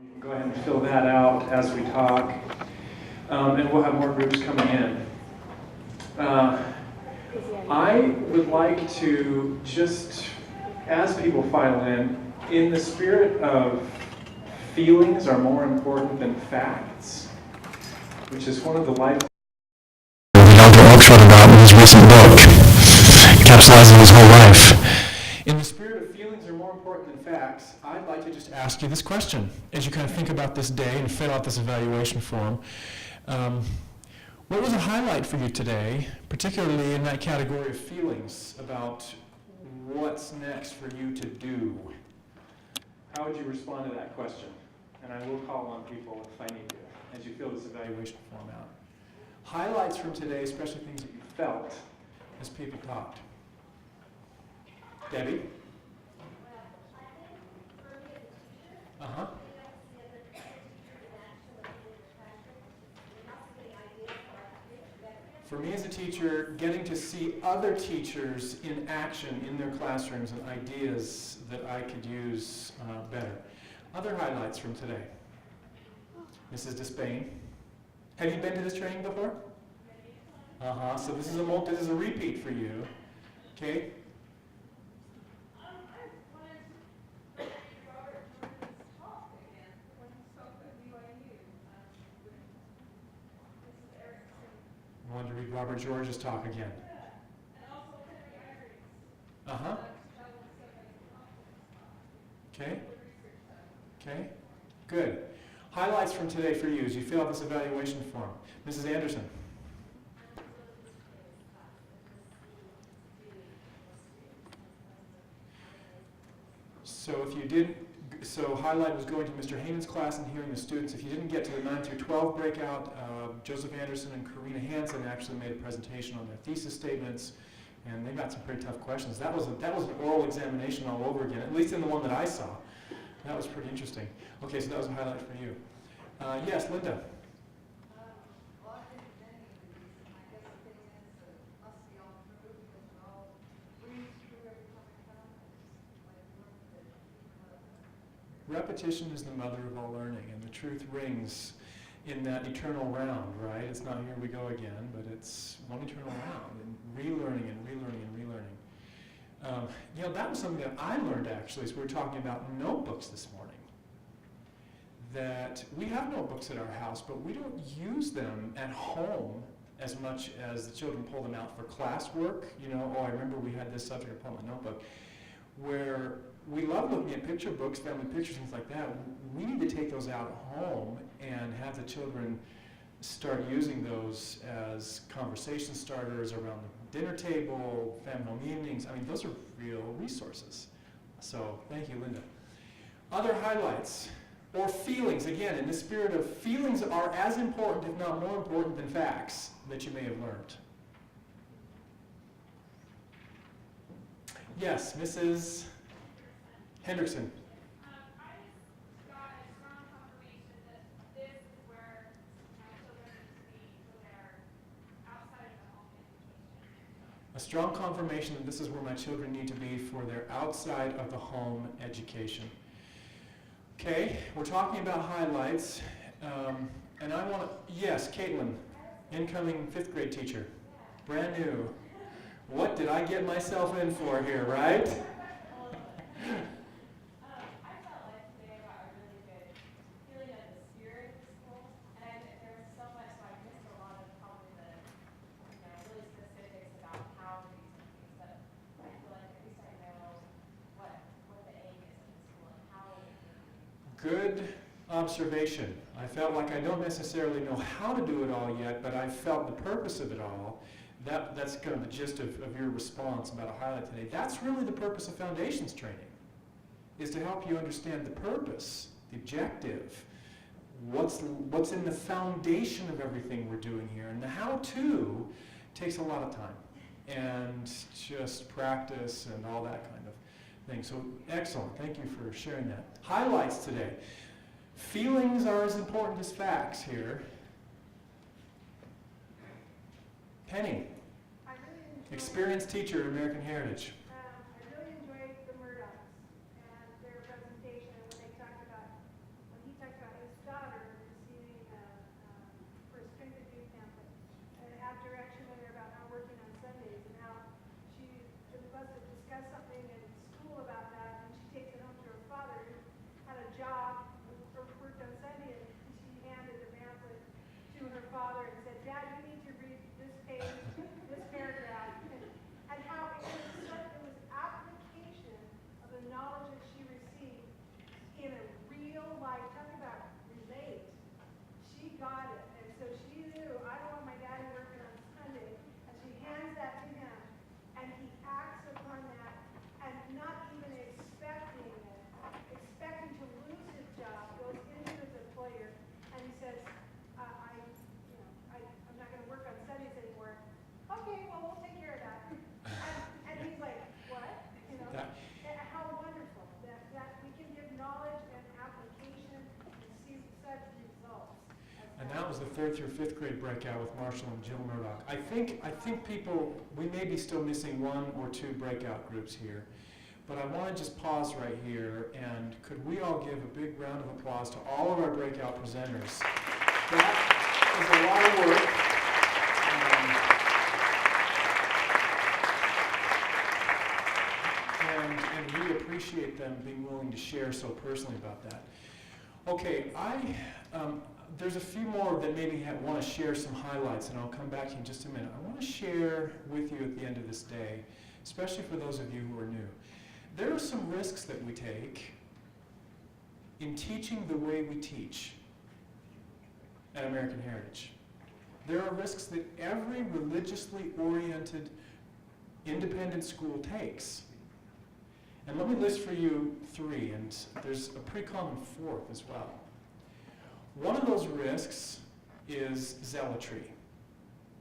You can go ahead and fill that out as we talk, and we'll have more groups coming in. I would like to just, as people file in the spirit of feelings are more important than facts, which is one of the life Dr. Oakeshott about in his recent book, capsulizing his whole life. In the spirit of feelings are more important than facts, I'd like to just ask you this question as you kind of think about this day and fill out this evaluation form. What was a highlight for you today, particularly in that category of feelings about what's next for you to do? How would you respond to that question? And I will call on people if I need to, as you fill this evaluation form out. Highlights from today, especially things that you felt as people talked. Debbie? Uh-huh. For me as a teacher, getting to see other teachers in action in their classrooms and ideas that I could use better. Other highlights from today. Mrs. Despain. Have you been to this training before? Uh-huh. So this is a repeat for you. Okay? I wanted to read Robert George's talk again. Uh-huh. Okay. Okay. Good. Highlights from today for you as you fill out this evaluation form. Mrs. Anderson. So highlight was going to Mr. Heyman's class and hearing the students. If you didn't get to the 9 through 12 breakout, Joseph Anderson and Karina Hansen actually made a presentation on their thesis statements, and they got some pretty tough questions. That was an oral examination all over again, at least in the one that I saw. That was pretty interesting. Okay, so that was a highlight for you. Yes, Linda. Repetition is the mother of all learning, and the truth rings in that eternal round, right? It's not here we go again, but it's one eternal round, and relearning and relearning and relearning. That was something that I learned actually as we were talking about notebooks this morning. That we have notebooks at our house, but we don't use them at home as much as the children pull them out for classwork. I remember we had this subject, I pulled my notebook, where we love looking at picture books, family pictures, things like that. We need to take those out at home and have the children start using those as conversation starters around the dinner table, family home evenings. I mean, those are real resources. So, thank you, Linda. Other highlights or feelings, again, in the spirit of feelings are as important, if not more important, than facts that you may have learned. Yes, Mrs. Hendrickson. I just got a strong confirmation that this is where my children need to be when they're outside of the home education. A strong confirmation that this is where my children need to be for their outside of the home education. Okay, we're talking about highlights, and I want to, yes, Caitlin, incoming 5th grade teacher, brand new. What did I get myself in for here, right? Good observation. I felt like I don't necessarily know how to do it all yet, but I felt the purpose of it all. That's kind of the gist of your response about a highlight today. That's really the purpose of Foundations training, is to help you understand the purpose, the objective, what's in the foundation of everything we're doing here. And the how-to takes a lot of time and just practice and all that kind of thing. So excellent. Thank you for sharing that. Highlights today. Feelings are as important as facts here. Penny. Experienced teacher, American Heritage. I really enjoyed the Murdochs and their presentation when he talked third through fifth grade breakout with Marshall and Jill Murdoch. I think people, we may be still missing one or two breakout groups here. But I want to just pause right here, and could we all give a big round of applause to all of our breakout presenters? That is a lot of work. And we appreciate them being willing to share so personally about that. Okay, there's a few more that maybe want to share some highlights, and I'll come back to you in just a minute. I want to share with you at the end of this day, especially for those of you who are new. There are some risks that we take in teaching the way we teach at American Heritage. There are risks that every religiously oriented independent school takes. And let me list for you three, and there's a pretty common fourth as well. One of those risks is zealotry,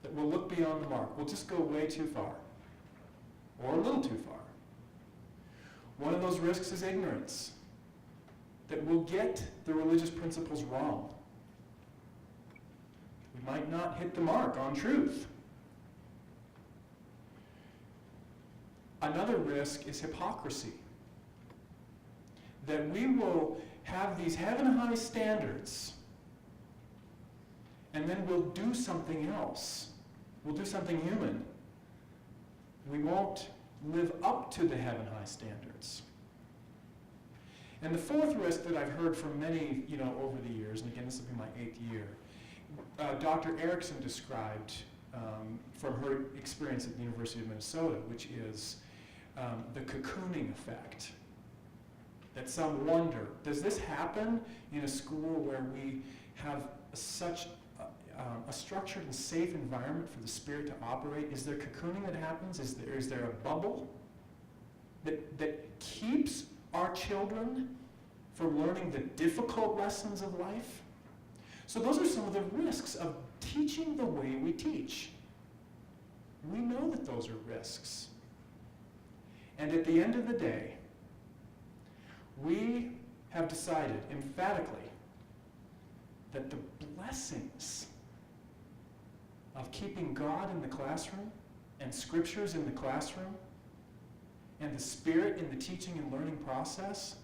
that we'll look beyond the mark. We'll just go way too far, or a little too far. One of those risks is ignorance, that we'll get the religious principles wrong. We might not hit the mark on truth. Another risk is hypocrisy, that we will have these heaven-high standards, and then we'll do something else. We'll do something human. We won't live up to the heaven-high standards. And the fourth risk that I've heard from many, over the years, and again, this will be my 8th year, Dr. Erickson described from her experience at the University of Minnesota, which is the cocooning effect. That some wonder, does this happen in a school where we have such a structured and safe environment for the Spirit to operate? Is there cocooning that happens? Is there a bubble that keeps our children from learning the difficult lessons of life? So those are some of the risks of teaching the way we teach. We know that those are risks. And at the end of the day, we have decided emphatically that the blessings of keeping God in the classroom and scriptures in the classroom and the Spirit in the teaching and learning process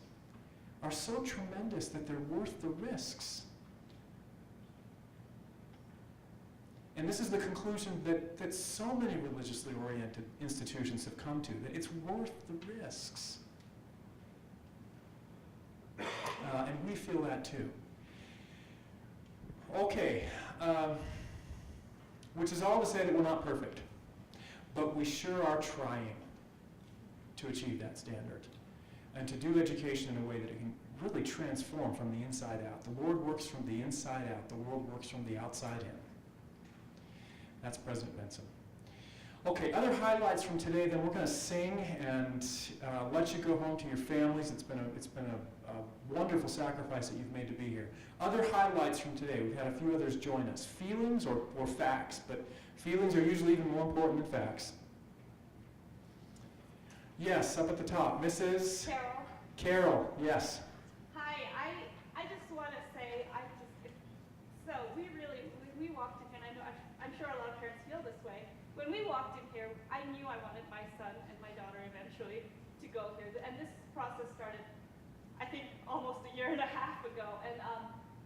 are so tremendous that they're worth the risks. And this is the conclusion that so many religiously oriented institutions have come to, that it's worth the risks. And we feel that too. Okay, which is all to say that we're not perfect, but we sure are trying to achieve that standard and to do education in a way that it can really transform from the inside out. The Lord works from the inside out. The world works from the outside in. That's President Benson. Okay, other highlights from today, then we're going to sing and let you go home to your families. It's been a wonderful sacrifice that you've made to be here. Other highlights from today, we've had a few others join us. Feelings or facts, but feelings are usually even more important than facts. Yes, up at the top, Mrs. Carol, yes. Hi, I just want to say, so we walked in here, and I'm sure a lot of parents feel this way. When we walked in here, I knew I wanted my son and my daughter eventually to go here. And this process started, I think, almost a year and a half ago. And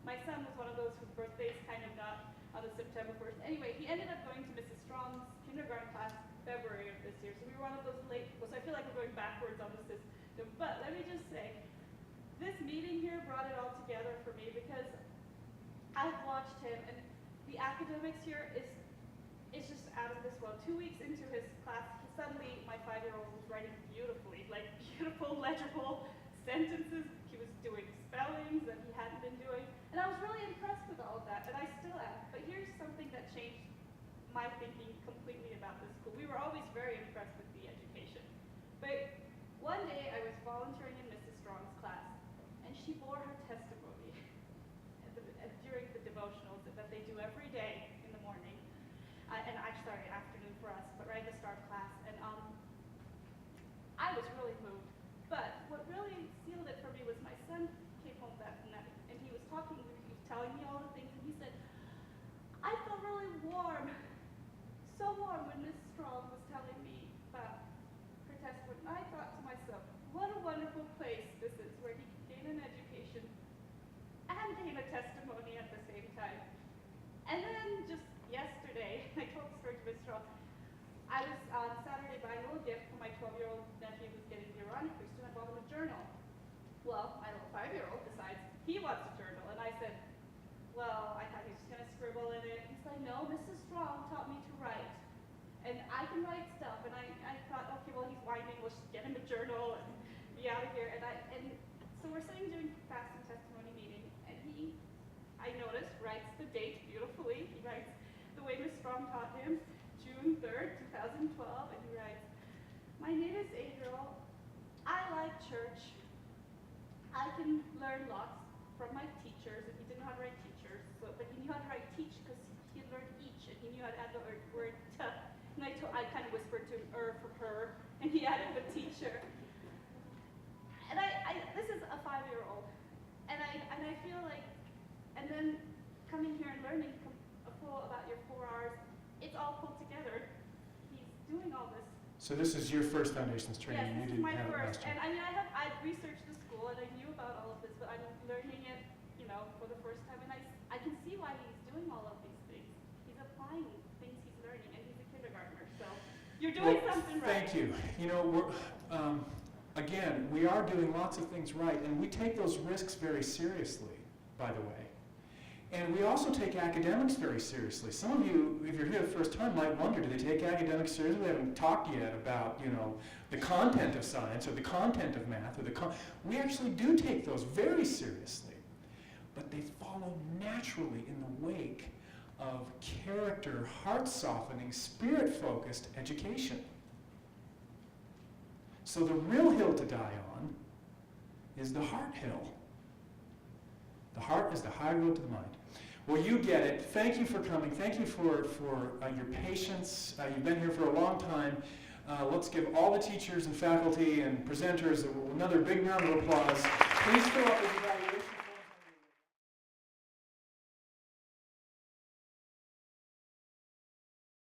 my son was one of those whose birthdays kind of got on the September 1st. Anyway, he ended up going to Mrs. Strong's kindergarten class February of this year. So we were one of those late people. So I feel like we're going backwards on the system. But let me just say, this meeting here brought it all together for me because I've watched him, and the academics here is just out of this world. 2 weeks into his class, suddenly my 5-year-old was writing beautifully, like beautiful, legible sentences. He was doing spellings that he hadn't been doing. And I was really impressed with all of that, and I still am. But here's something that changed my thinking completely about this school. We were always very impressed with the education. But one day I was volunteering in Mrs. Strong's class, and she bore her testimony during the devotionals that they do every day in the morning. And sorry, afternoon for us, but right at the start of class. And I was really moved. But what really sealed it for me was my son came home that night, and he was telling me all the things, and he said, warm when Miss Strong was telling me about her testimony. I thought to myself, what a wonderful place this is where he can gain an education and gain a testimony at the same time. And then just yesterday, I told the story to Miss Strong. I was on Saturday buying a little gift for my 12-year-old nephew who's getting the Aaronic priesthood, and I bought him a journal. Well, my little 5-year-old decides he wants a journal, and I said, well, I thought he was just going to scribble in it. He's like, no, Mrs. Strong taught me to write, and I can write stuff. And I thought, okay, well, he's whining, let's just get him a journal and be out of here. And so we're sitting doing fast and testimony meeting, and I noticed, writes the date beautifully. He writes the way Miss Strong taught him, June 3rd, 2012, and he writes, my name is Adriel. I like church. I can learn lots from my teachers, and he didn't know how to write teachers, but he knew how to write teach because he had learned each, and he knew how to add the word t. And I kind of whispered to him, from her, and he added the teacher. And this is a 5-year-old, and I feel like, and then coming here and learning about your 4 R's, it's all pulled together. He's doing all this. So this is your first foundations training. Yes, You this is didn't my have it first, last year. and I've researched the school, and I knew about all of this, but I'm learning it, for the first time, and I can see why he's doing all of these things. He's applying things he's learning, and he's a kindergartner, so you're doing something right. Thank you. Again, we are doing lots of things right, and we take those risks very seriously, by the way. And we also take academics very seriously. Some of you, if you're here the first time, might wonder, do they take academics seriously? We haven't talked yet about, the content of science or the content of math. We actually do take those very seriously. But they follow naturally in the wake of character, heart-softening, spirit-focused education. So the real hill to die on is the heart hill. The heart is the high road to the mind. Well, you get it. Thank you for coming. Thank you for your patience. You've been here for a long time. Let's give all the teachers and faculty and presenters another big round of applause. Please fill up everybody.